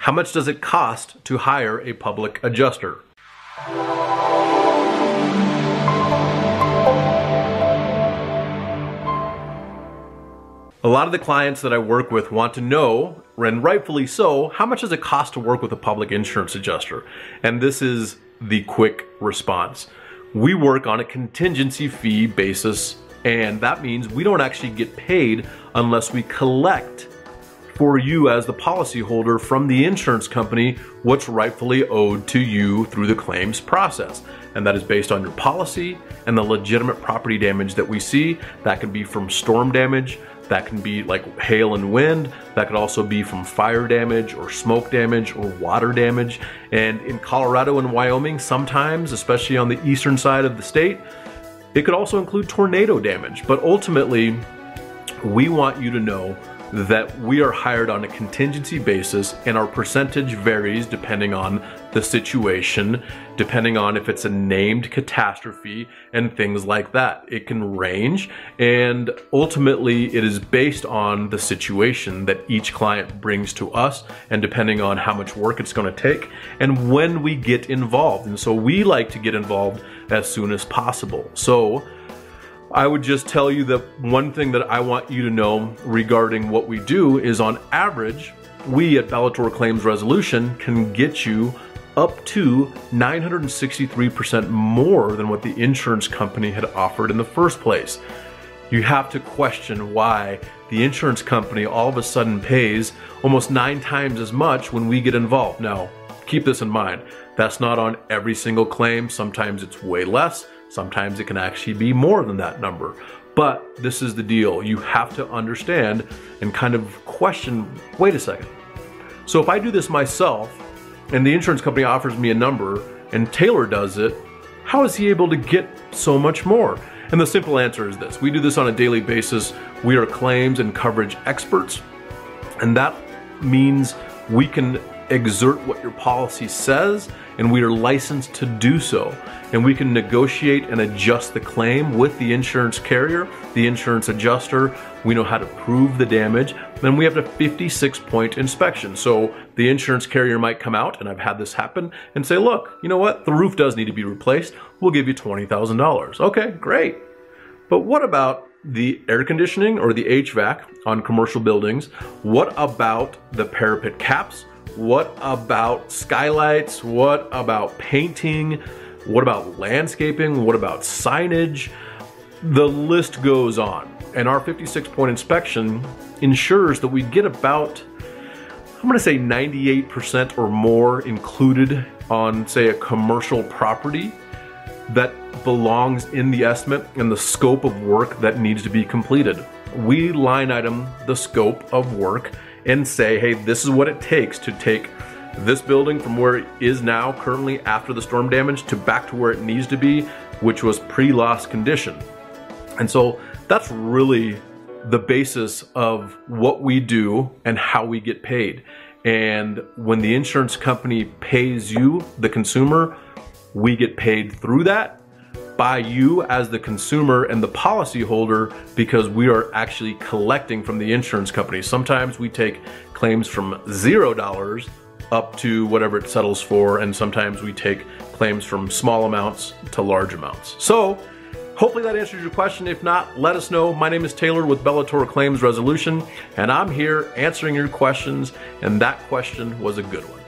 How much does it cost to hire a public adjuster? A lot of the clients that I work with want to know, and rightfully so, how much does it cost to work with a public insurance adjuster? And this is the quick response. We work on a contingency fee basis, and that means we don't actually get paid unless we collect for you as the policyholder from the insurance company what's rightfully owed to you through the claims process. And that is based on your policy and the legitimate property damage that we see. That can be from storm damage, that can be like hail and wind, that could also be from fire damage or smoke damage or water damage. And in Colorado and Wyoming, sometimes, especially on the eastern side of the state, it could also include tornado damage. But ultimately, we want you to know that we are hired on a contingency basis, and our percentage varies depending on the situation, depending on if it's a named catastrophe and things like that. It can range, and ultimately it is based on the situation that each client brings to us, and depending on how much work it's going to take and when we get involved. And so we like to get involved as soon as possible. So I would just tell you that one thing that I want you to know regarding what we do is, on average, we at Bellator Claims Resolution can get you up to 963% more than what the insurance company had offered in the first place. You have to question why the insurance company all of a sudden pays almost 9 times as much when we get involved. Now, keep this in mind. That's not on every single claim. Sometimes it's way less. Sometimes it can actually be more than that number. But this is the deal. You have to understand and kind of question, wait a second. So if I do this myself and the insurance company offers me a number and Taylor does it, how is he able to get so much more? And the simple answer is this. We do this on a daily basis. We are claims and coverage experts. And that means we can exert what your policy says, and we are licensed to do so. And we can negotiate and adjust the claim with the insurance carrier, the insurance adjuster. We know how to prove the damage. Then we have a 56-point inspection. So the insurance carrier might come out, and I've had this happen, and say, look, you know what? The roof does need to be replaced. We'll give you $20,000. Okay, great. But what about the air conditioning or the HVAC on commercial buildings? What about the parapet caps? What about skylights? What about painting? What about landscaping? What about signage? The list goes on. And our 56-point inspection ensures that we get about, I'm gonna say 98% or more included on, say, a commercial property that belongs in the estimate and the scope of work that needs to be completed. We line item the scope of work and say, hey, this is what it takes to take this building from where it is now currently after the storm damage to back to where it needs to be, which was pre-loss condition. And so that's really the basis of what we do and how we get paid. And when the insurance company pays you, the consumer, we get paid through that by you as the consumer and the policyholder, because we are actually collecting from the insurance company. Sometimes we take claims from $0 up to whatever it settles for, and sometimes we take claims from small amounts to large amounts. So hopefully that answers your question. If not, let us know. My name is Taylor with Bellator Claims Resolution, and I'm here answering your questions, and that question was a good one.